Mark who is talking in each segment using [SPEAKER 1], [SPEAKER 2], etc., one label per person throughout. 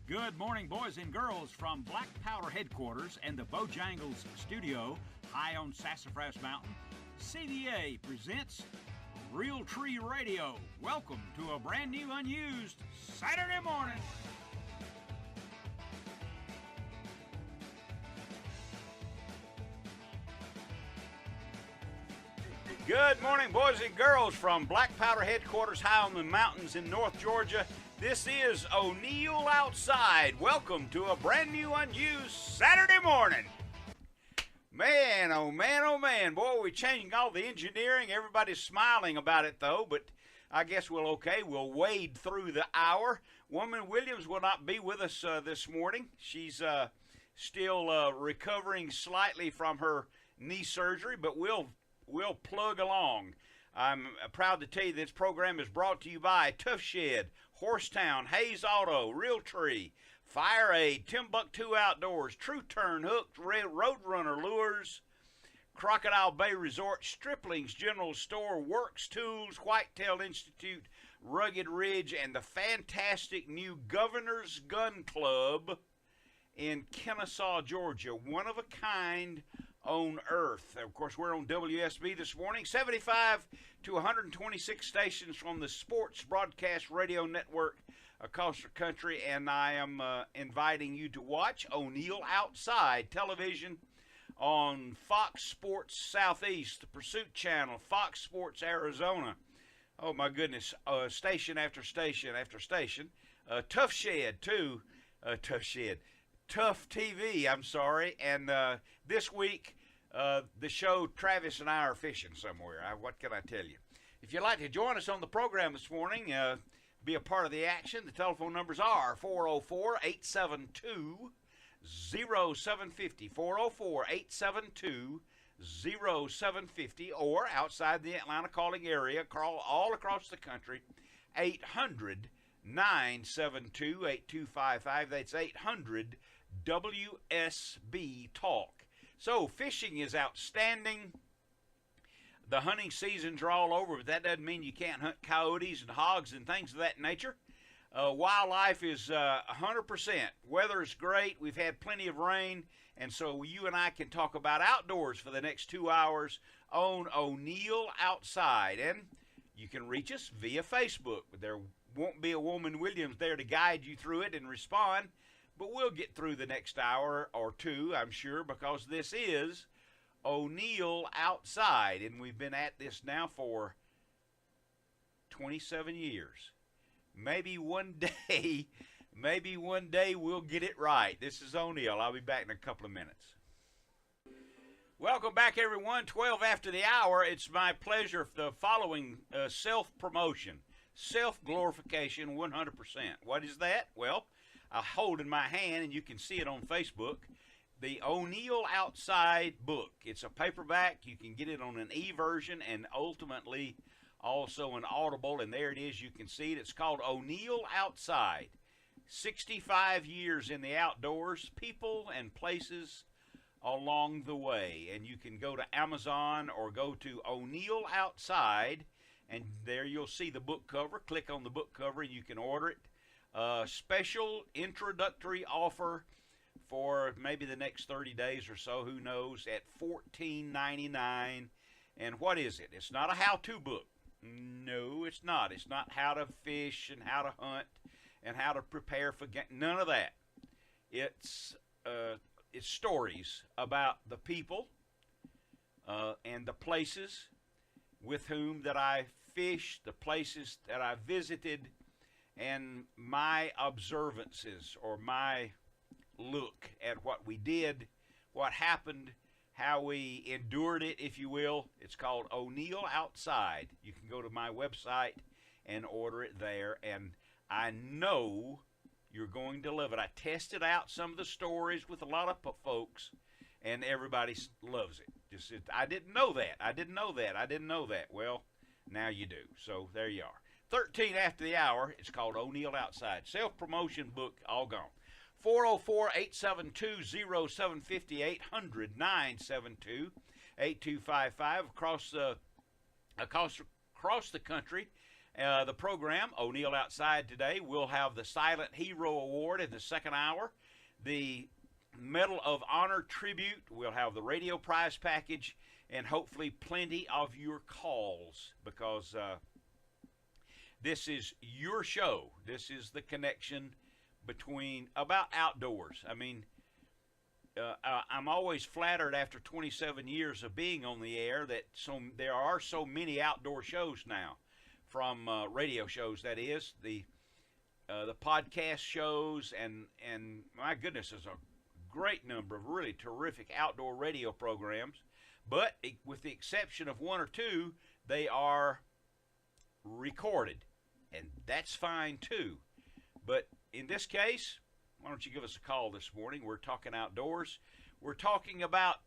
[SPEAKER 1] Good morning, boys and girls, from Black Powder headquarters and the Bojangles studio high on Sassafras Mountain. CDA presents Real Tree Radio. Welcome to a brand new, unused Saturday morning. Good morning, boys and girls, from Black Powder headquarters high on the mountains in North Georgia. This is O'Neill Outside. Welcome to a brand new, unused Saturday morning. Man, oh man, oh man. Boy, we're changing all the engineering. Everybody's smiling about it, though, but I guess we'll wade through the hour. Woman Williams will not be with us this morning. She's still recovering slightly from her knee surgery, but we'll plug along. I'm proud to tell you this program is brought to you by Tough Shed, Horsetown, Hayes Auto, Realtree, Fire Aid, Timbuktu Outdoors, True Turn Hooks, Roadrunner Lures, Crocodile Bay Resort, Stripling's General Store, Works Tools, Whitetail Institute, Rugged Ridge, and the fantastic new Governor's Gun Club in Kennesaw, Georgia. One of a kind on earth. Of course, we're on WSB this morning, 75 to 126 stations from the Sports Broadcast Radio Network across the country, and I am inviting you to watch O'Neill Outside television on Fox Sports Southeast, the Pursuit Channel, Fox Sports Arizona. Oh my goodness, station after station after station. Tough Shed too, Tough TV, I'm sorry, and this week, the show Travis and I are fishing somewhere. What can I tell you? If you'd like to join us on the program this morning, be a part of the action, the telephone numbers are 404-872-0750, 404-872-0750, or outside the Atlanta calling area, call all across the country, 800-972-8255. That's 800-WSB Talk. So, fishing is outstanding. The hunting seasons are all over, but that doesn't mean you can't hunt coyotes and hogs and things of that nature. Wildlife is 100%. Weather is great. We've had plenty of rain, and so you and I can talk about outdoors for the next 2 hours on O'Neill Outside. And you can reach us via Facebook. There won't be a Woman Williams there to guide you through it and respond. But we'll get through the next hour or two, I'm sure, because this is O'Neill Outside, and we've been at this now for 27 years. Maybe one day we'll get it right. This is O'Neill. I'll be back in a couple of minutes. Welcome back, everyone. 12 after the hour. It's my pleasure the following self-promotion, self-glorification 100%. What is that? Well, I hold in my hand, and you can see it on Facebook, the O'Neill Outside book. It's a paperback. You can get it on an e-version and ultimately also an Audible, and there it is. You can see it. It's called O'Neill Outside. 65 years in the outdoors, people and places along the way. And you can go to Amazon or go to O'Neill Outside, and there you'll see the book cover. Click on the book cover, and you can order it. Special introductory offer for maybe the next 30 days or so, who knows, at $14.99. And what is it? It's not a how-to book. No, it's not. It's not how to fish and how to hunt and how to prepare for game. None of that. It's stories about the people and the places with whom that I fish, the places that I visited, and my observances or my look at what we did, what happened, how we endured it, if you will. It's called O'Neill Outside. You can go to my website and order it there, and I know you're going to love it. I tested out some of the stories with a lot of folks, and everybody loves it. I didn't know that. Well, now you do. So there you are. 13 after the hour. It's called O'Neill Outside. Self-promotion book, all gone. 404-872-0750, 800-972-8255 across the country. The program, O'Neill Outside today, will have the Silent Hero Award in the second hour, the Medal of Honor tribute, we'll have the radio prize package, and hopefully plenty of your calls, because this is your show. This is the connection about outdoors. I mean, I'm always flattered after 27 years of being on the air that there are so many outdoor shows now, from radio shows, that is, the podcast shows, and my goodness, there's a great number of really terrific outdoor radio programs. But with the exception of one or two, they are recorded, and that's fine too. But in this case, why don't you give us a call this morning? We're talking outdoors. We're talking about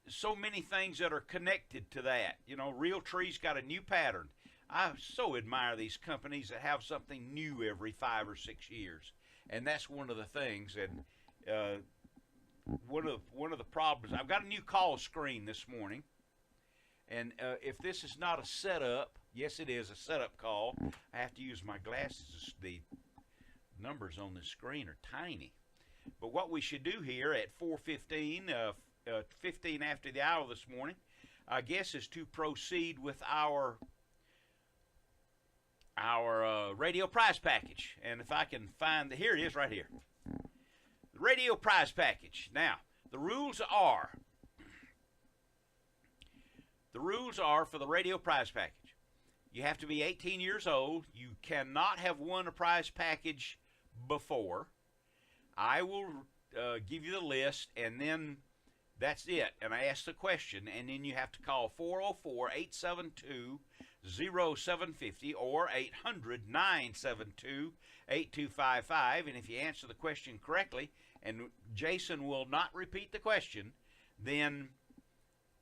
[SPEAKER 1] so many things that are connected to that. You know, Realtree's got a new pattern. I so admire these companies that have something new every 5 or 6 years, and that's one of the things. And one of the problems, I've got a new call screen this morning, and if this is not a setup, yes, it is a setup call. I have to use my glasses. The numbers on the screen are tiny. But what we should do here at 4:15, 15 after the hour this morning, I guess, is to proceed with our radio prize package. And if I can find here it is right here. The radio prize package. Now, the rules are for the radio prize package. You have to be 18 years old. You cannot have won a prize package before. I will give you the list, and then that's it. And I ask the question, and then you have to call 404-872-0750 or 800-972-8255. And if you answer the question correctly, and Jason will not repeat the question, then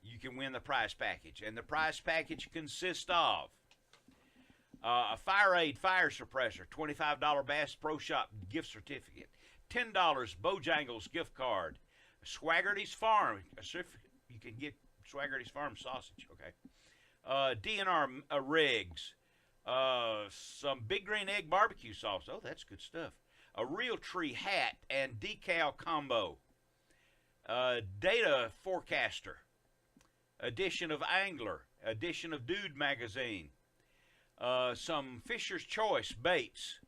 [SPEAKER 1] you can win the prize package. And the prize package consists of a FireAid fire suppressor, $25 Bass Pro Shop gift certificate, $10 Bojangles gift card, Swaggerty's Farm. You can get Swaggerty's Farm sausage, okay. DNR rigs, some Big Green Egg barbecue sauce. Oh, that's good stuff. A Realtree hat and decal combo. Data forecaster. Edition of Angler. Edition of Dude magazine. Some Fisher's Choice baits.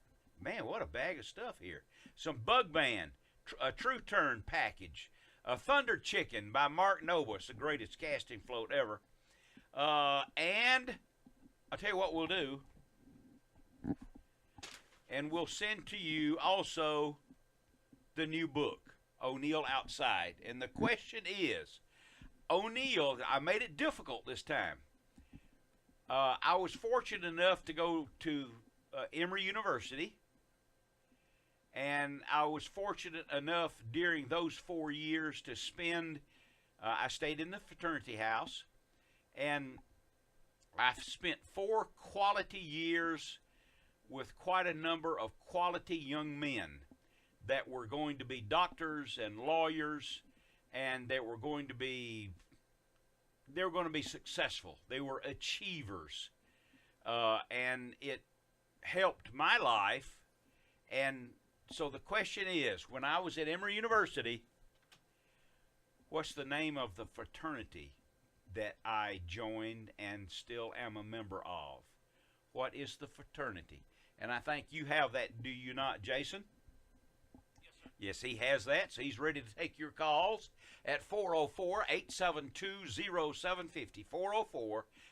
[SPEAKER 1] Man, what a bag of stuff here. Some Bug Band. A True Turn package. A Thunder Chicken by Mark Noble. It's the greatest casting float ever. And I'll tell you what we'll do. And we'll send to you also the new book, O'Neill Outside. And the question is, O'Neill, I made it difficult this time. I was fortunate enough to go to Emory University. And I was fortunate enough during those 4 years to spend, I stayed in the fraternity house. And I've spent 4 quality years with quite a number of quality young men that were going to be doctors and lawyers, and they were going to be successful. They were achievers, and it helped my life. And so the question is, when I was at Emory University, what's the name of the fraternity that I joined and still am a member of? What is the fraternity? And I think you have that, do you not, Jason?
[SPEAKER 2] Yes, sir.
[SPEAKER 1] Yes, he has that, so he's ready to take your calls at 404-872-0750,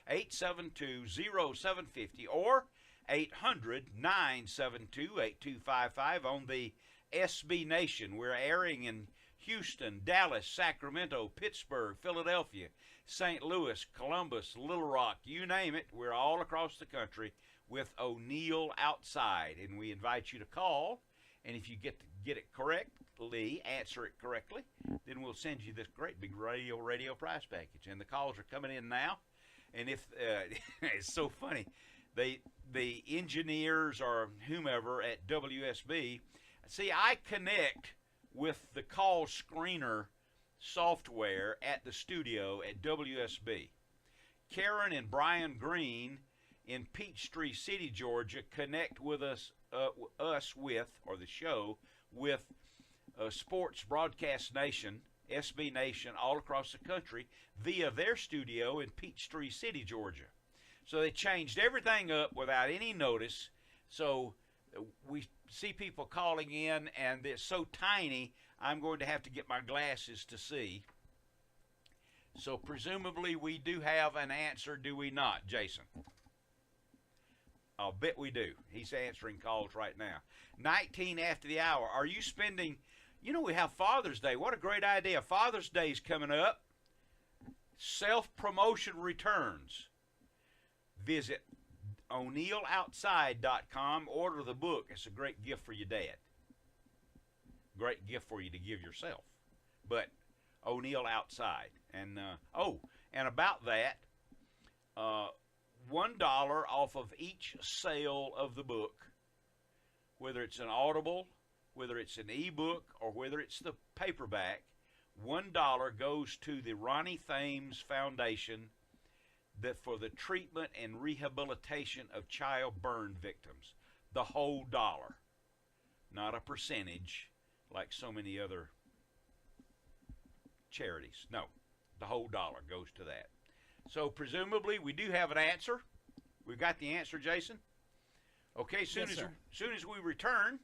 [SPEAKER 1] 404-872-0750, or 800-972-8255 on the SB Nation. We're airing in Houston, Dallas, Sacramento, Pittsburgh, Philadelphia, St. Louis, Columbus, Little Rock, you name it. We're all across the country with O'Neill Outside, and we invite you to call. And if you get it correctly, answer it correctly, then we'll send you this great big radio prize package. And the calls are coming in now. And if it's so funny, the engineers or whomever at WSB, see, I connect with the call screener software at the studio at WSB. Karen and Brian Green in Peachtree City, Georgia, connect with us, or the show with Sports Broadcast Nation, SB Nation, all across the country via their studio in Peachtree City, Georgia. So they changed everything up without any notice. So we see people calling in, and it's so tiny, I'm going to have to get my glasses to see. So presumably we do have an answer, do we not, Jason? I'll bet we do. He's answering calls right now. 19 after the hour. Are you spending, we have Father's Day. What a great idea. Father's Day is coming up. Self-promotion returns. Visit o'neilloutside.com. Order the book. It's a great gift for your dad. Great gift for you to give yourself. But O'Neill Outside. And, and about that, $1 off of each sale of the book, whether it's an Audible, whether it's an ebook, or whether it's the paperback, $1 goes to the Ronnie Thames Foundation for the treatment and rehabilitation of child burn victims. The whole dollar, not a percentage like so many other charities. No, the whole dollar goes to that. So presumably we do have an answer. We've got the answer, Jason. Okay, soon as we return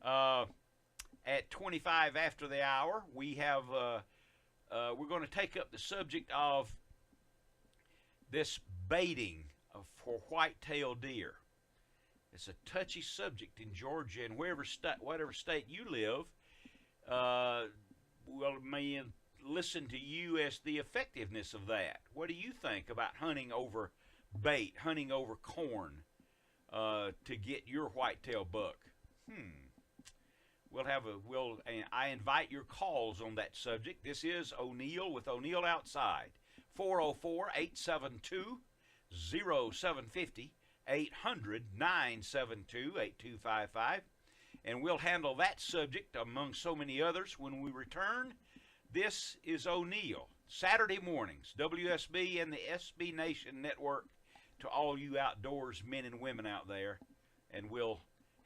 [SPEAKER 1] at 25 after the hour, we have we're going to take up the subject of this baiting for white-tailed deer. It's a touchy subject in Georgia, and whatever state you live, may listen to you as the effectiveness of that. What do you think about hunting over bait, hunting over corn to get your whitetail buck? I invite your calls on that subject. This is O'Neill with O'Neill Outside. 404-872-0750, 800-972-8255. And we'll handle that subject among so many others when we return. This is O'Neill, Saturday mornings, WSB and the SB Nation Network, to all you outdoors men and women out there. And we'll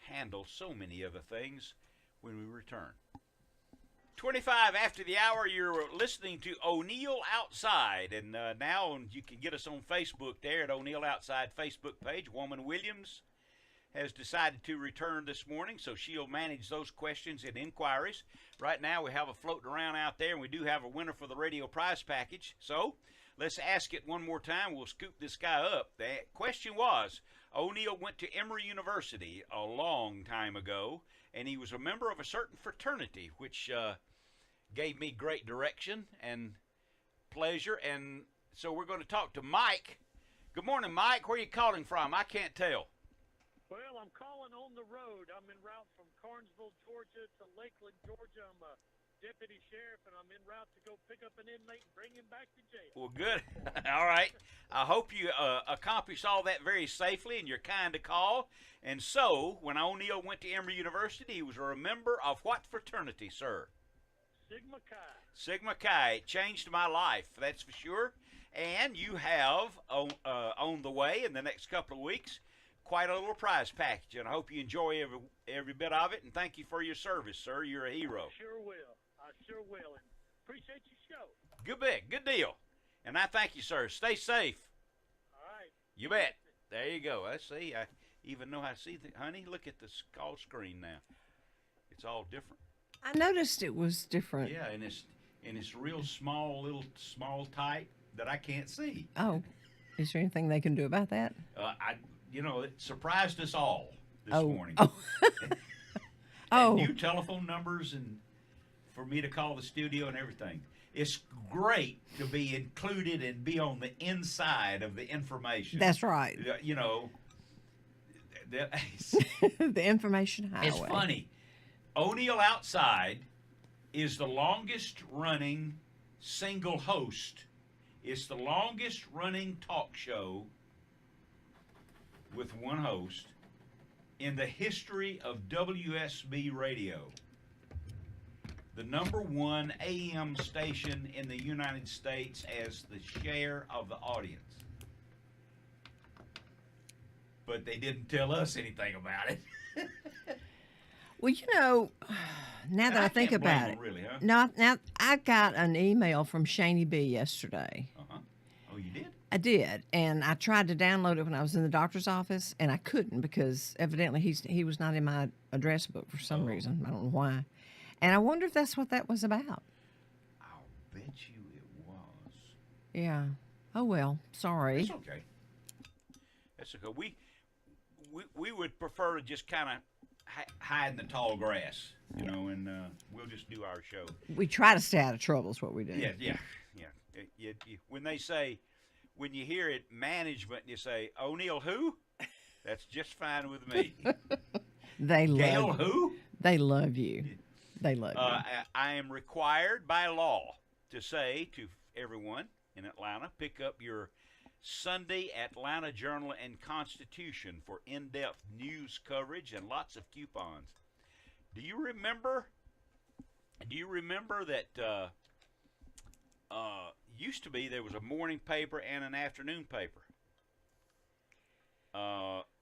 [SPEAKER 1] handle so many other things when we return. 25 after the hour, you're listening to O'Neill Outside. And now you can get us on Facebook there at O'Neill Outside Facebook page. Woman Williams has decided to return this morning, so she'll manage those questions and inquiries. Right now we have a floating around out there, and we do have a winner for the radio prize package. So let's ask it one more time. We'll scoop this guy up. The question was, O'Neill went to Emory University a long time ago, and he was a member of a certain fraternity, which gave me great direction and pleasure. And so we're going to talk to Mike. Good morning, Mike. Where are you calling from? I can't tell.
[SPEAKER 2] Well, I'm calling on the road. I'm en route from Carnesville, Georgia to Lakeland, Georgia. I'm a deputy sheriff, and I'm en route to go pick up an inmate and bring him back to jail.
[SPEAKER 1] Well, good. All right. I hope you accomplish all that very safely, and you're kind to call. And so, when O'Neill went to Emory University, he was a member of what fraternity, sir?
[SPEAKER 2] Sigma Chi.
[SPEAKER 1] Sigma Chi. It changed my life, that's for sure. And you have, on the way in the next couple of weeks, quite a little prize package, and I hope you enjoy every bit of it, and thank you for your service, sir. You're a hero.
[SPEAKER 2] I sure will, and appreciate your show.
[SPEAKER 1] Good deal. And I thank you, sir. Stay safe.
[SPEAKER 2] All right.
[SPEAKER 1] You bet. There you go. I see. I even know how to see honey, look at the call screen now. It's all different.
[SPEAKER 3] I noticed it was different.
[SPEAKER 1] Yeah, and it's real small type that I can't see.
[SPEAKER 3] Oh, is there anything they can do about that?
[SPEAKER 1] It surprised us all this morning.
[SPEAKER 3] Oh.
[SPEAKER 1] And new telephone numbers and for me to call the studio and everything. It's great to be included and be on the inside of the information.
[SPEAKER 3] That's right. The information highway.
[SPEAKER 1] It's funny. O'Neill Outside is the longest running single host. It's the longest running talk show with one host in the history of WSB radio. The #1 AM station in the United States as the share of the audience. but they didn't tell us anything about it.
[SPEAKER 3] Well, you know, now
[SPEAKER 1] And
[SPEAKER 3] that I think
[SPEAKER 1] can't blame
[SPEAKER 3] about
[SPEAKER 1] them,
[SPEAKER 3] it,
[SPEAKER 1] really, huh?
[SPEAKER 3] no, now I got an email from Shaney B yesterday.
[SPEAKER 1] Uh-huh. Oh, you did?
[SPEAKER 3] I did, and I tried to download it when I was in the doctor's office, and I couldn't because evidently he was not in my address book for some reason. I don't know why. And I wonder if that's what that was about.
[SPEAKER 1] I'll bet you it was.
[SPEAKER 3] Yeah. Oh well. Sorry.
[SPEAKER 1] It's okay. That's okay. We would prefer to just kind of hide in the tall grass, you know, and we'll just do our show.
[SPEAKER 3] We try to stay out of trouble. Is what we do.
[SPEAKER 1] Yeah. When they say, when you hear it, management, you say, O'Neill who? That's just fine with me.
[SPEAKER 3] They
[SPEAKER 1] Gail
[SPEAKER 3] love.
[SPEAKER 1] who?
[SPEAKER 3] They love you. They love you.
[SPEAKER 1] I am required by law to say to everyone in Atlanta, pick up your Sunday Atlanta Journal and Constitution for in-depth news coverage and lots of coupons. Do you remember that used to be there was a morning paper and an afternoon paper?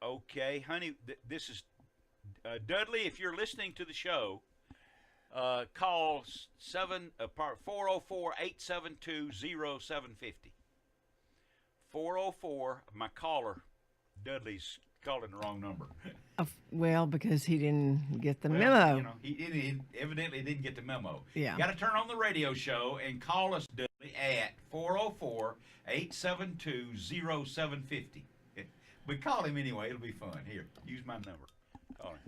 [SPEAKER 1] Okay, honey, this is Dudley, if you're listening to the show, call 404-872-0750. 404, my caller, Dudley's calling the wrong number.
[SPEAKER 3] Well, because he didn't get the
[SPEAKER 1] Well,
[SPEAKER 3] memo.
[SPEAKER 1] You know, he evidently didn't get the memo.
[SPEAKER 3] Yeah.
[SPEAKER 1] You got to turn on the radio show and call us, Dudley, at 404-872-0750. But call him anyway. It'll be fun. Here, use my number. Call him.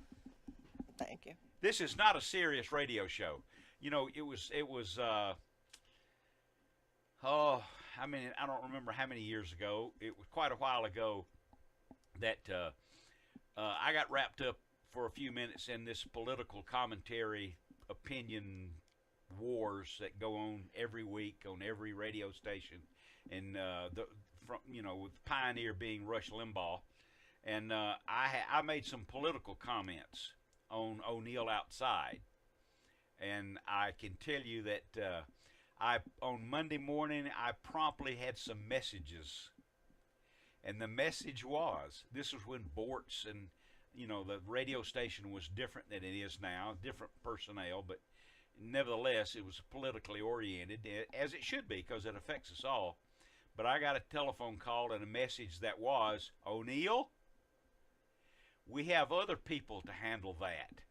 [SPEAKER 3] Thank you.
[SPEAKER 1] This is not a serious radio show. You know, it was I mean, I don't remember how many years ago. It was quite a while ago that I got wrapped up for a few minutes in this political commentary opinion wars that go on every week on every radio station, and with Pioneer being Rush Limbaugh, and I made some political comments on O'Neill Outside, and I can tell you that on Monday morning I promptly had some messages, and the message was, this was when Bortz and the radio station was different than it is now, different personnel, but nevertheless it was politically oriented, as it should be, because it affects us all. But I got a telephone call and a message that was, O'Neill, we have other people to handle that,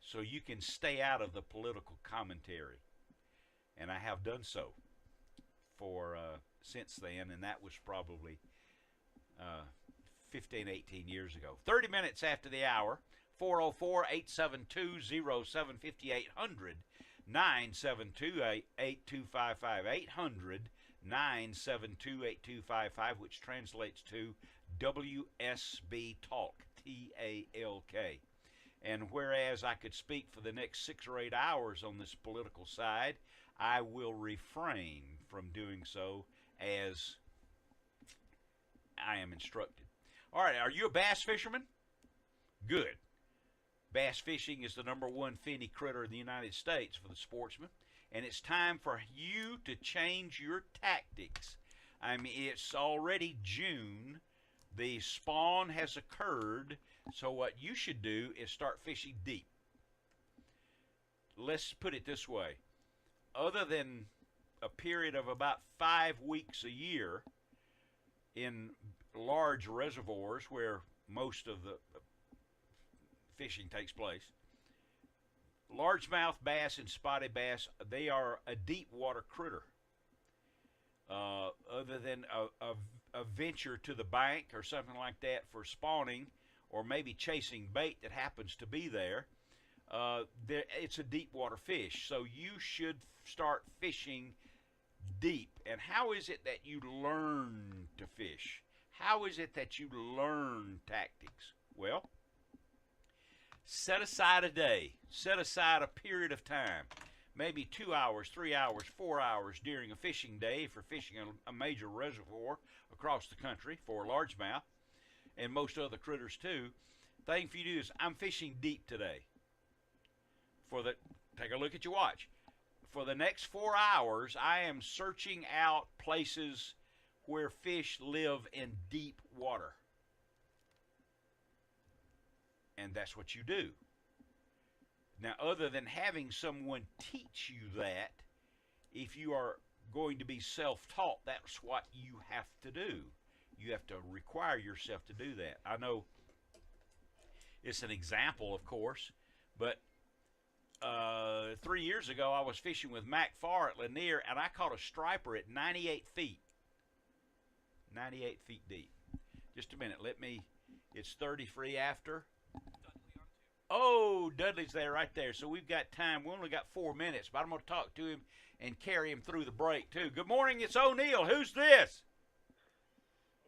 [SPEAKER 1] so you can stay out of the political commentary. And I have done so for since then, and that was probably 15, 18 years ago. 30 minutes after the hour, 404-872-0750, 800-972-8255, 800-972-8255, which translates to WSB Talk, T-A-L-K. And whereas I could speak for the next 6 or 8 hours on this political side, I will refrain from doing so as I am instructed. All right, are you a bass fisherman? Good. Bass fishing is the #1 finny critter in the United States for the sportsman, and it's time for you to change your tactics. I mean, it's already June. The spawn has occurred, so what you should do is start fishing deep. Let's put it this way. Other than a period of about 5 weeks a year in large reservoirs where most of the fishing takes place, largemouth bass and spotted bass, they are a deep water critter. Other than a venture to the bank or something like that for spawning, or maybe chasing bait that happens to be there, it's a deep water fish. So you should start fishing deep. And how is it that you learn to fish? How is it that you learn tactics? Well, set aside a day. Set aside a period of time. Maybe 2 hours, 3 hours, 4 hours during a fishing day if you're fishing a major reservoir across the country for largemouth and most other critters too. Thing for you to do is, I'm fishing deep today. Take a look at your watch. For the next 4 hours, I am searching out places where fish live in deep water. and that's what you do. Now, other than having someone teach you that, if you are going to be self-taught, that's what you have to do. You have to require yourself to do that. I know it's an example, of course, but 3 years ago I was fishing with Mac Farr at Lanier, and I caught a striper at 98 feet. 98 feet deep. Just a minute. It's 30 free after. Oh, Dudley's there right there. So we've got time. We only got 4 minutes, but I'm going to talk to him and carry him through the break, too. Good morning. It's O'Neill. Who's this?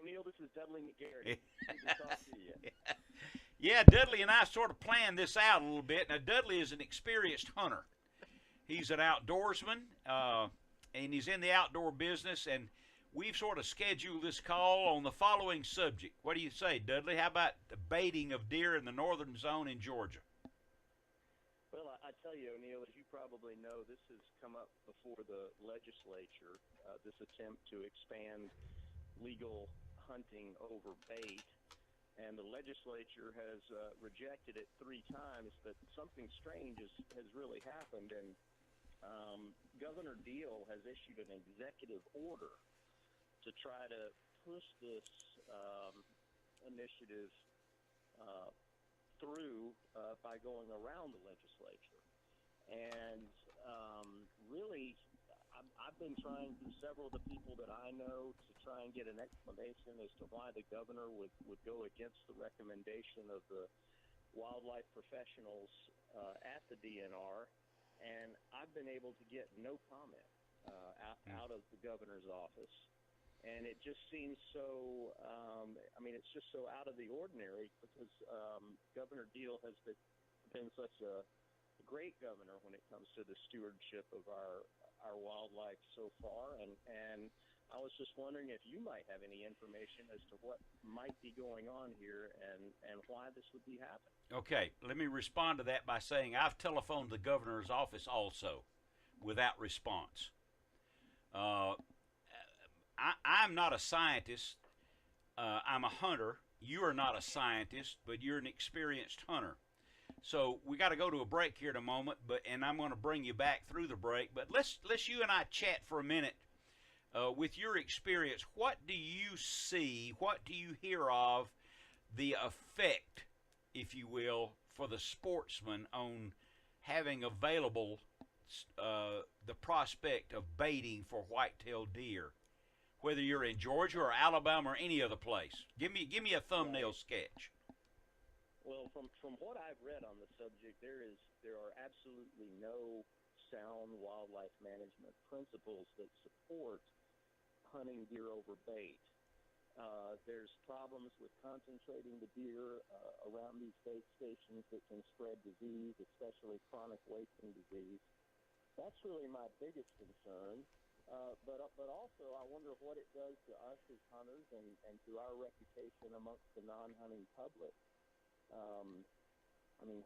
[SPEAKER 4] O'Neill, this is Dudley McGarity. Good to talk to you.
[SPEAKER 1] Yeah, Dudley and I sort of planned this out a little bit. Now, Dudley is an experienced hunter. He's an outdoorsman, and he's in the outdoor business, and we've sort of scheduled this call on the following subject. What do you say, Dudley? How about the baiting of deer in the northern zone in Georgia?
[SPEAKER 4] Well, I tell you, O'Neill, as you probably know, this has come up before the legislature, this attempt to expand legal hunting over bait. And the legislature has rejected it 3 times, but something strange has really happened. And Governor Deal has issued an executive order to try to push this initiative through by going around the legislature. And really, I've been trying through several of the people that I know to try and get an explanation as to why the governor would go against the recommendation of the wildlife professionals at the DNR. And I've been able to get no comment out of the governor's office. And it just seems so, it's just so out of the ordinary because Governor Deal has been such a great governor when it comes to the stewardship of our wildlife so far. And I was just wondering if you might have any information as to what might be going on here and why this would be happening.
[SPEAKER 1] Okay, let me respond to that by saying I've telephoned the governor's office also without response. I'm not a scientist. I'm a hunter. You are not a scientist, but you're an experienced hunter. So we got to go to a break here in a moment, and I'm going to bring you back through the break. But let's you and I chat for a minute. With your experience, what do you see? What do you hear of the effect, if you will, for the sportsman on having available the prospect of baiting for white-tailed deer? Whether you're in Georgia or Alabama or any other place, give me a thumbnail sketch.
[SPEAKER 4] Well, from what I've read on the subject, there are absolutely no sound wildlife management principles that support hunting deer over bait. There's problems with concentrating the deer around these bait stations that can spread disease, especially chronic wasting disease. That's really my biggest concern. But also, I wonder what it does to us as hunters and to our reputation amongst the non-hunting public.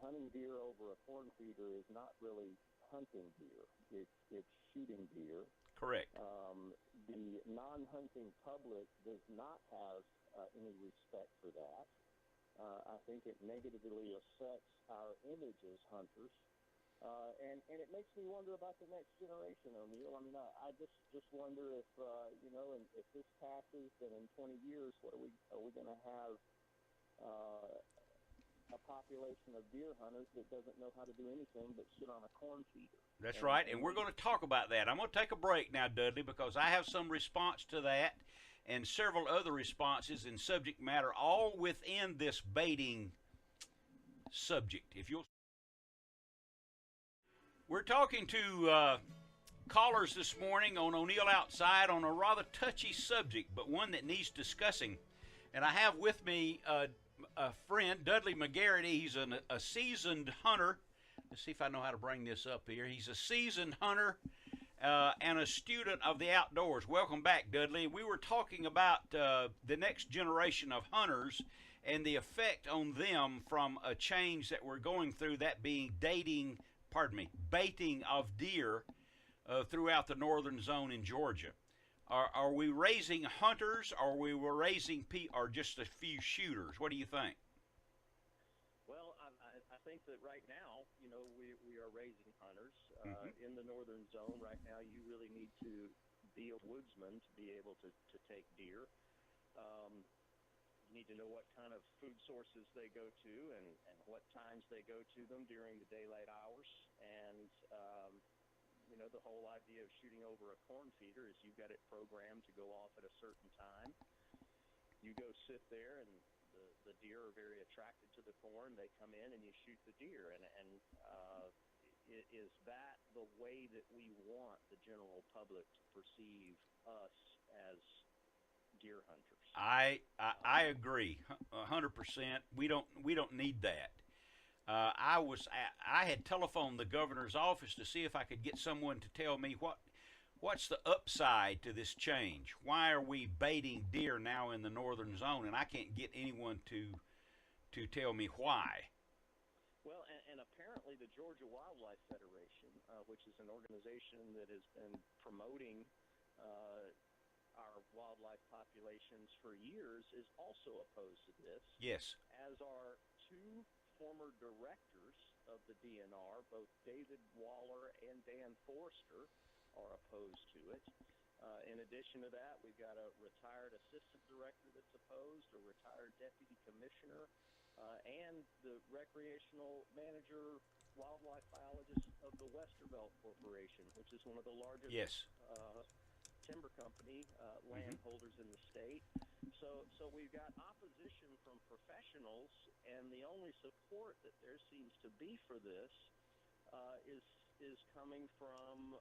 [SPEAKER 4] Hunting deer over a corn feeder is not really hunting deer. It's shooting deer.
[SPEAKER 1] Correct.
[SPEAKER 4] The non-hunting public does not have any respect for that. I think it negatively affects our image as hunters. And it makes me wonder about the next generation, O'Neill. I just wonder if if this passes, then in 20 years, are we going to have a population of deer hunters that doesn't know how to do anything but sit on a corn feeder?
[SPEAKER 1] That's right, and we're going to talk about that. I'm going to take a break now, Dudley, because I have some response to that and several other responses in subject matter, all within this baiting subject. We're talking to callers this morning on O'Neill Outside on a rather touchy subject, but one that needs discussing. And I have with me a friend, Dudley McGarity. He's a seasoned hunter. Let's see if I know how to bring this up here. He's a seasoned hunter and a student of the outdoors. Welcome back, Dudley. We were talking about the next generation of hunters and the effect on them from a change that we're going through, that being baiting of deer throughout the northern zone in Georgia. Are we raising hunters, or we were raising or just a few shooters? What do you think?
[SPEAKER 4] Well, think that right now, we are raising hunters
[SPEAKER 1] Mhm.
[SPEAKER 4] in the northern zone. Right now, you really need to be a woodsman to be able to take deer. You need to know what kind of food sources they go to and what times they go to them during the daylight hours. And, the whole idea of shooting over a corn feeder is you've got it programmed to go off at a certain time. You go sit there, and the deer are very attracted to the corn. They come in, and you shoot the deer. Is that the way that we want the general public to perceive us as deer hunters?
[SPEAKER 1] I agree 100%. We don't need that. I had telephoned the governor's office to see if I could get someone to tell me what's the upside to this change. Why are we baiting deer now in the northern zone? And I can't get anyone to tell me why.
[SPEAKER 4] Well, and apparently the Georgia Wildlife Federation, which is an organization that has been promoting our wildlife populations for years, is also opposed to this.
[SPEAKER 1] Yes.
[SPEAKER 4] As are two former directors of the DNR, both David Waller and Dan Forrester, are opposed to it. In addition to that, we've got a retired assistant director that's opposed, a retired deputy commissioner, and the recreational manager, wildlife biologist of the Westervelt Corporation, which is one of the largest
[SPEAKER 1] Yes.
[SPEAKER 4] timber company landholders in the state. So we've got opposition from professionals, and the only support that there seems to be for this is coming from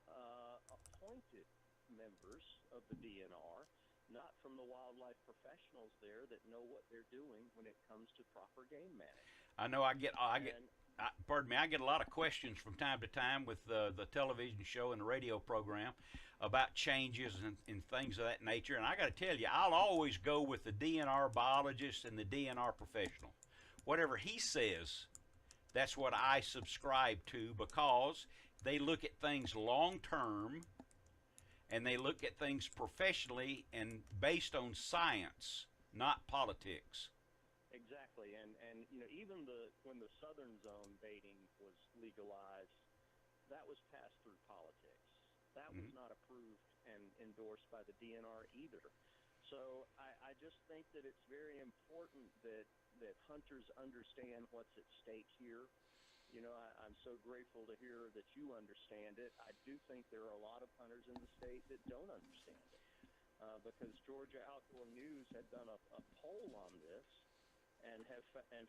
[SPEAKER 4] appointed members of the DNR, not from the wildlife professionals there that know what they're doing when it comes to proper game management.
[SPEAKER 1] I know. I get a lot of questions from time to time with the television show and the radio program about changes and things of that nature. And I got to tell you, I'll always go with the DNR biologist and the DNR professional. Whatever he says, that's what I subscribe to, because they look at things long term, and they look at things professionally and based on science, not politics.
[SPEAKER 4] Exactly, and even when the southern zone baiting was legalized, that was passed through politics. That was not approved and endorsed by the DNR either. So I just think that it's very important that hunters understand what's at stake here. I'm so grateful to hear that you understand it. I do think there are a lot of hunters in the state that don't understand it, because Georgia Outdoor News had done a poll on this, and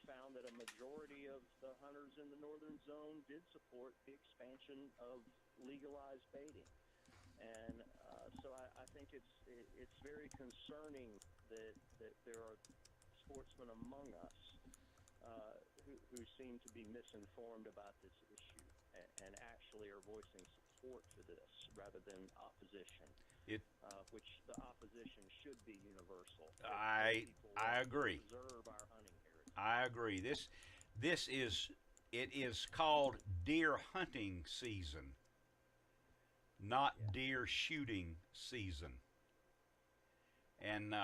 [SPEAKER 4] found that a majority of the hunters in the northern zone did support the expansion of legalized baiting. And so I think it's very concerning that there are sportsmen among us who seem to be misinformed about this issue and actually are voicing support for this rather than opposition. Which the opposition should be universal.
[SPEAKER 1] I agree.
[SPEAKER 4] Preserve our hunting heritage.
[SPEAKER 1] I agree. It is called deer hunting season, not deer shooting season. And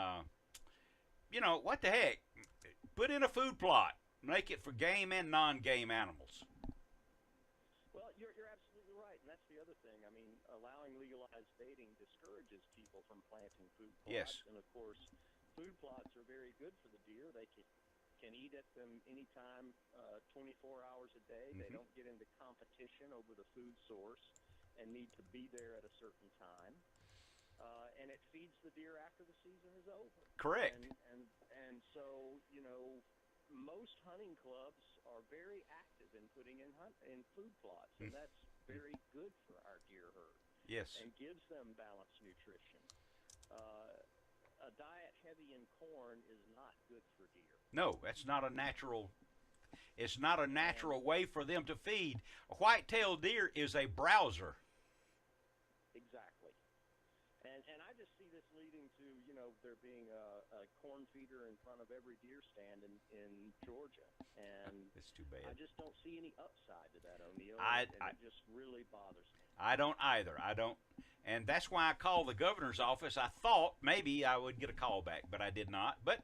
[SPEAKER 1] what the heck? Put in a food plot. Make it for game and non-game animals.
[SPEAKER 4] Well, you're absolutely right, and that's the other thing. I mean, allowing legalized baiting discourages people from planting food plots.
[SPEAKER 1] Yes.
[SPEAKER 4] And of course, food plots are very good for the deer. They can eat at them anytime, 24 hours a day. They don't get into competition over the food source and need to be there at a certain time. And it feeds the deer after the season is over.
[SPEAKER 1] Correct.
[SPEAKER 4] And so, most hunting clubs are very active in putting in food plots, and that's very good for our deer herd.
[SPEAKER 1] Yes.
[SPEAKER 4] And gives them balanced nutrition. A diet heavy in corn is not good for deer.
[SPEAKER 1] No, that's not a natural. It's not a natural way for them to feed. A white-tailed deer is a browser.
[SPEAKER 4] Exactly. And I just see this leading to, there being a corn feeder in front of every deer stand in Georgia. And
[SPEAKER 1] it's too bad.
[SPEAKER 4] I just don't see any upside to that, O'Neill. It just really bothers me.
[SPEAKER 1] I don't either. I don't. And that's why I called the governor's office. I thought maybe I would get a call back, but I did not. But,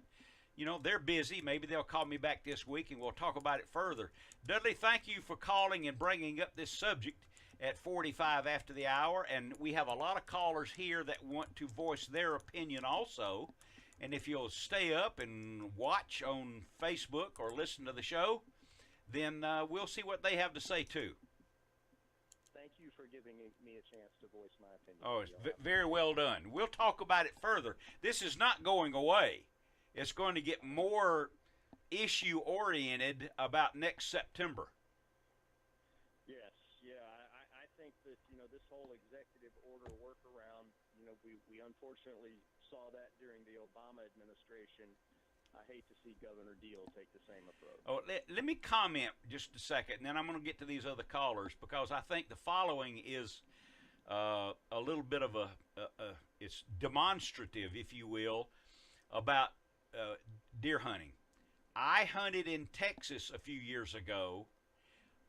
[SPEAKER 1] you know, they're busy. Maybe they'll call me back this week and we'll talk about it further. Dudley, thank you for calling and bringing up this subject at 45 after the hour. And we have a lot of callers here that want to voice their opinion also. And if you'll stay up and watch on Facebook or listen to the show, then we'll see what they have to say too.
[SPEAKER 4] Thank you for giving me a chance to voice my opinion.
[SPEAKER 1] Oh, it's very well done. We'll talk about it further. This is not going away. It's going to get more issue-oriented about next September.
[SPEAKER 4] Yes, yeah. I think that, you know, this whole executive order workaround, you know, we unfortunately saw that during the Obama administration. I hate to see Governor Deal take the same approach.
[SPEAKER 1] Oh, let me comment just a second, and then I'm going to get to these other callers, because I think the following is a little bit of it's demonstrative, if you will, about deer hunting. I hunted in Texas a few years ago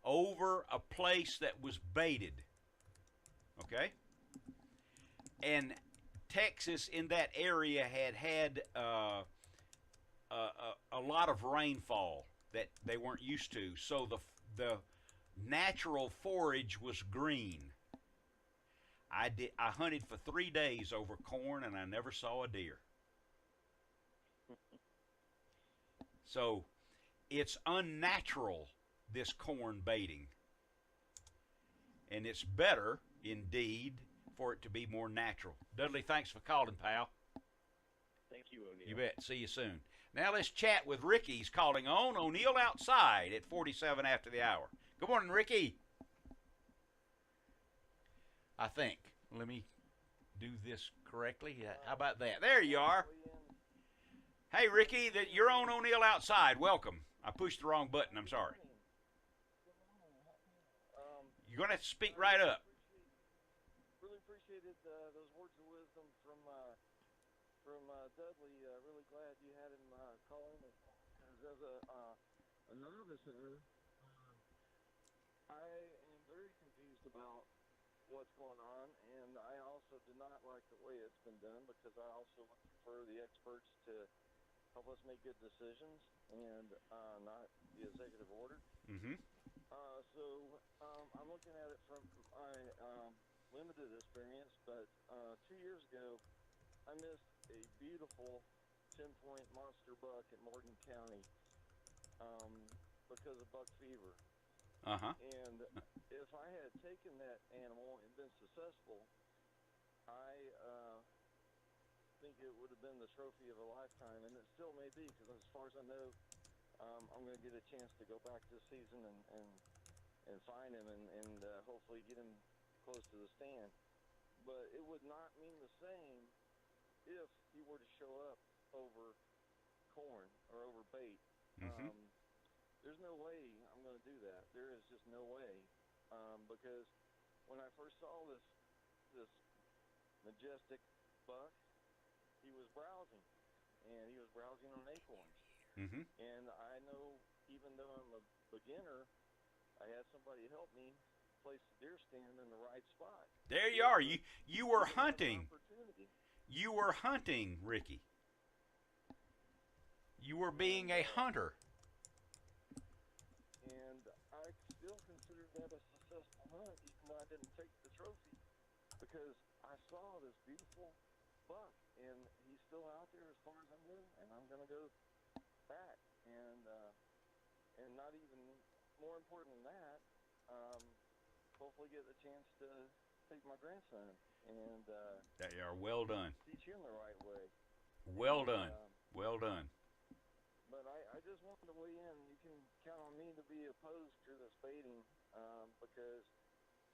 [SPEAKER 1] over a place that was baited, okay? And Texas in that area had a lot of rainfall that they weren't used to, so the natural forage was green. I hunted for 3 days over corn, and I never saw a deer. So it's unnatural, this corn baiting, and it's better indeed for it to be more natural. Dudley, thanks for calling, pal.
[SPEAKER 4] Thank you, O'Neill.
[SPEAKER 1] You bet. See you soon. Now let's chat with Ricky. He's calling on O'Neill Outside at 47 after the hour. Good morning, Ricky. I think. Let me do this correctly. How about that? There you are. Hey, Ricky, you're on O'Neill Outside. Welcome. I pushed the wrong button. I'm sorry. You're going to have to speak right up.
[SPEAKER 5] Really appreciated those words of wisdom from Dudley. Really glad you had him call in. As a novice hunter, I am very confused about what's going on, and I also do not like the way it's been done, because I also would prefer the experts to help us make good decisions and not the executive order.
[SPEAKER 1] Mm-hmm.
[SPEAKER 5] So I'm looking at it from my limited experience, but 2 years ago, I missed a beautiful 10-point monster buck in Morgan County because of buck fever.
[SPEAKER 1] Uh-huh.
[SPEAKER 5] And if I had taken that animal and been successful, I think it would have been the trophy of a lifetime, and it still may be, because as far as I know, I'm going to get a chance to go back this season and find him and hopefully get him close to the stand. But it would not mean the same if he were to show up over corn or over bait.
[SPEAKER 1] Mm-hmm.
[SPEAKER 5] There's no way I'm going to do that. There is just no way, because when I first saw this majestic buck, he was browsing, and he was browsing on acorns.
[SPEAKER 1] Mm-hmm.
[SPEAKER 5] And I know, even though I'm a beginner, I had somebody help me place the deer stand in the right spot.
[SPEAKER 1] There you are. You were hunting.
[SPEAKER 5] Opportunity.
[SPEAKER 1] You were hunting, Ricky. You were being a hunter.
[SPEAKER 5] And I still consider that a successful hunt, even though I didn't take the trophy, because I saw this beautiful buck, and he's still out there as far as I know, and I'm going to go back. And not even more important than that, hopefully get a chance to take my grandson and
[SPEAKER 1] There you are. Well done.
[SPEAKER 5] teach him the right way.
[SPEAKER 1] Well done. Well done.
[SPEAKER 5] But I just wanted to weigh in. You can count on me to be opposed to this baiting, because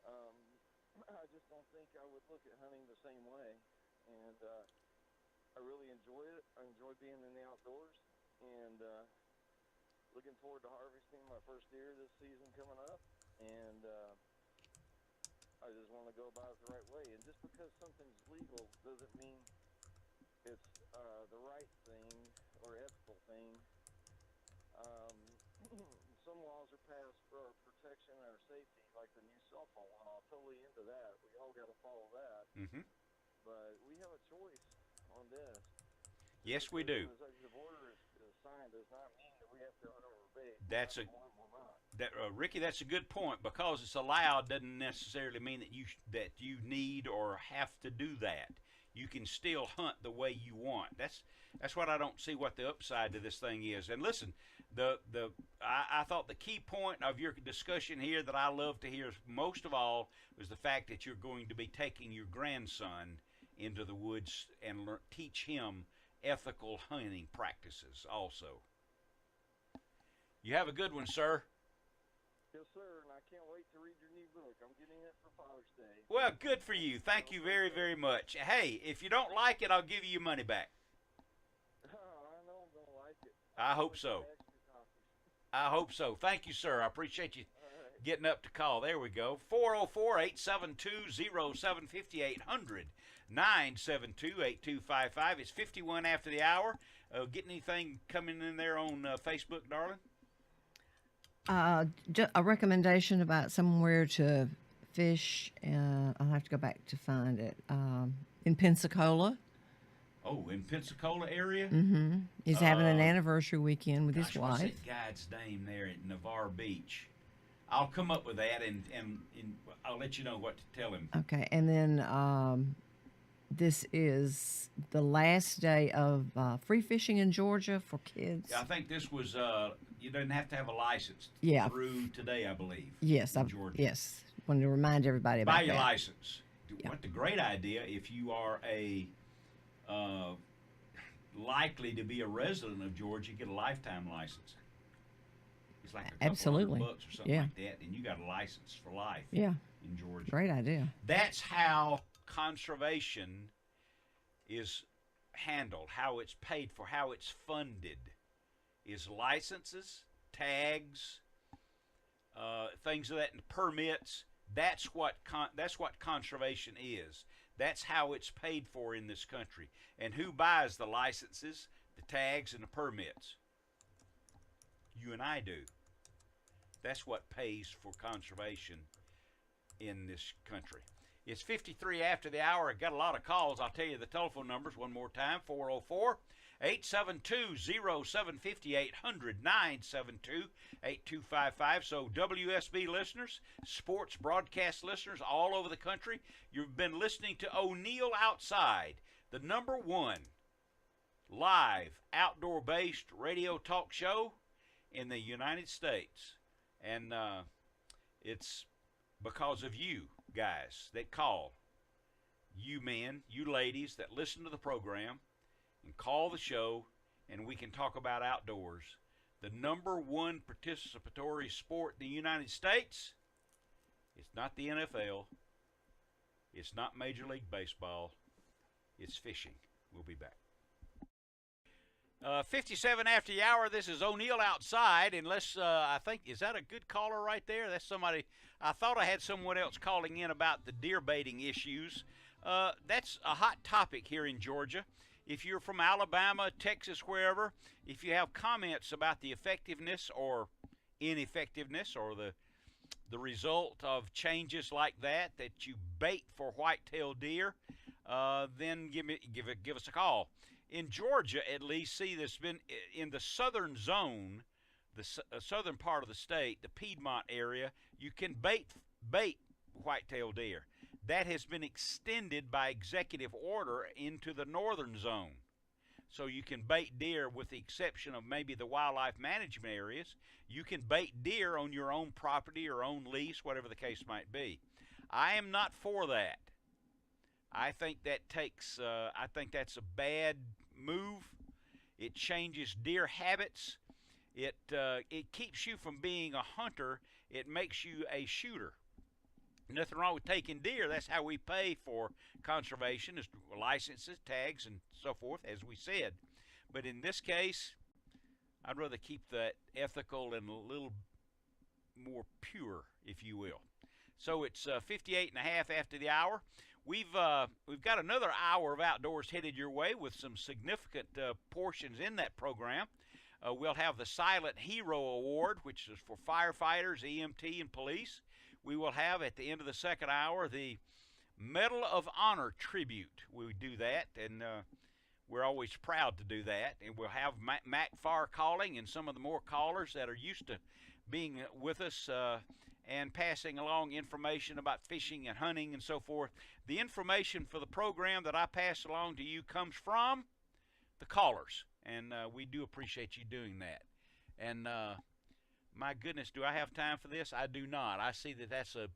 [SPEAKER 5] I just don't think I would look at hunting the same way. And I really enjoy it. I enjoy being in the outdoors, and looking forward to harvesting my first deer this season coming up. And I just want to go about it the right way. And just because something's legal doesn't mean it's the right thing or ethical thing. Some laws are passed for our protection and our safety, like the new cell phone law. Totally into that. We all got to follow that.
[SPEAKER 1] Mm-hmm.
[SPEAKER 5] But we have a choice on this.
[SPEAKER 1] Yes, we do.
[SPEAKER 5] The executive order is fine does not mean that we have to hunt over bait.
[SPEAKER 1] That's a
[SPEAKER 5] We're not.
[SPEAKER 1] Ricky, that's a good point. Because it's allowed doesn't necessarily mean that you need or have to do that. You can still hunt the way you want. That's what I don't see what the upside to this thing is. And listen, I thought the key point of your discussion here that I love to hear most of all was the fact that you're going to be taking your grandson into the woods and teach him ethical hunting practices also. You have a good one, sir.
[SPEAKER 5] Yes, sir, and I can't wait to read your new book. I'm getting it for Father's Day.
[SPEAKER 1] Well, good for you. Thank you very, very much. Hey, if you don't like it, I'll give you your money back.
[SPEAKER 5] I know I'm going to like it.
[SPEAKER 1] I hope so.
[SPEAKER 5] Extra copies.
[SPEAKER 1] I hope so. Thank you, sir. I appreciate you
[SPEAKER 5] All right.
[SPEAKER 1] getting up to call. There we go. 404-872-0750, 800-972-8255. It's 51 after the hour. Getting anything coming in there on Facebook, darling?
[SPEAKER 3] A recommendation about somewhere to fish. I'll have to go back to find it. In Pensacola.
[SPEAKER 1] Oh, in Pensacola area?
[SPEAKER 3] Mm-hmm. He's having an anniversary weekend with his
[SPEAKER 1] Gosh, what's
[SPEAKER 3] wife.
[SPEAKER 1] that guide's name there at Navarre Beach? I'll come up with that, and I'll let you know what to tell him.
[SPEAKER 3] Okay, and then this is the last day of free fishing in Georgia for kids.
[SPEAKER 1] I think this was, you didn't have to have a license
[SPEAKER 3] Yeah.
[SPEAKER 1] through today, I believe.
[SPEAKER 3] Yes,
[SPEAKER 1] in Georgia.
[SPEAKER 3] yes. Wanted to remind everybody about
[SPEAKER 1] Buy your
[SPEAKER 3] that.
[SPEAKER 1] license.
[SPEAKER 3] Yeah.
[SPEAKER 1] What a great idea if you are a likely to be a resident of Georgia, get a lifetime license. It's like a couple
[SPEAKER 3] Absolutely.
[SPEAKER 1] $100 or something
[SPEAKER 3] Yeah.
[SPEAKER 1] like that, and you got a license for life
[SPEAKER 3] Yeah,
[SPEAKER 1] in Georgia.
[SPEAKER 3] great idea.
[SPEAKER 1] That's how conservation is handled, how it's paid for, how it's funded, is licenses, tags, things of that, and permits. That's what conservation is. That's how it's paid for in this country. And who buys the licenses, the tags, and the permits? You and I do. That's what pays for conservation in this country. It's 53 after the hour. I've got a lot of calls. I'll tell you the telephone numbers one more time. 404-872-0750, 800-972-8255. So WSB listeners, sports broadcast listeners all over the country, you've been listening to O'Neill Outside, the #1 live outdoor-based radio talk show in the United States. And it's because of you guys that call, you men, you ladies that listen to the program and call the show, and we can talk about outdoors. The #1 participatory sport in the United States, it's not the NFL, it's not Major League Baseball, it's fishing. We'll be back. 57 after the hour. This is O'Neill Outside. Unless I think, is that a good caller right there? That's somebody. I thought I had someone else calling in about the deer baiting issues. That's a hot topic here in Georgia. If you're from Alabama, Texas, wherever, if you have comments about the effectiveness or ineffectiveness or the result of changes like that you bait for whitetail deer, then give us a call. In Georgia, at least, see, there's been in the southern zone, the southern part of the state, the Piedmont area, you can bait whitetail deer. That has been extended by executive order into the northern zone. So you can bait deer, with the exception of maybe the wildlife management areas. You can bait deer on your own property or own lease, whatever the case might be. I am not for that. I think that takes. I think that's a bad move. It changes deer habits. It keeps you from being a hunter. It makes you a shooter. Nothing wrong with taking deer. That's how we pay for conservation, is licenses, tags, and so forth, as we said. But in this case, I'd rather keep that ethical and a little more pure, if you will. So it's 58 and a half after the hour. We've got another hour of outdoors headed your way with some significant portions in that program. We'll have the Silent Hero Award, which is for firefighters, EMT, and police. We will have, at the end of the second hour, the Medal of Honor tribute. We do that, and we're always proud to do that. And we'll have Mac Farr calling and some of the more callers that are used to being with us and passing along information about fishing and hunting and so forth. The information for the program that I pass along to you comes from the callers, and we do appreciate you doing that. And my goodness, do I have time for this? I do not. I see that that's a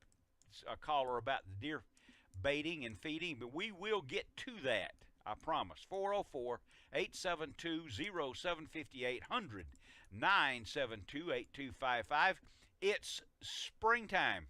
[SPEAKER 1] caller about the deer baiting and feeding, but we will get to that, I promise. 404-872-0758, 972-8255. It's springtime.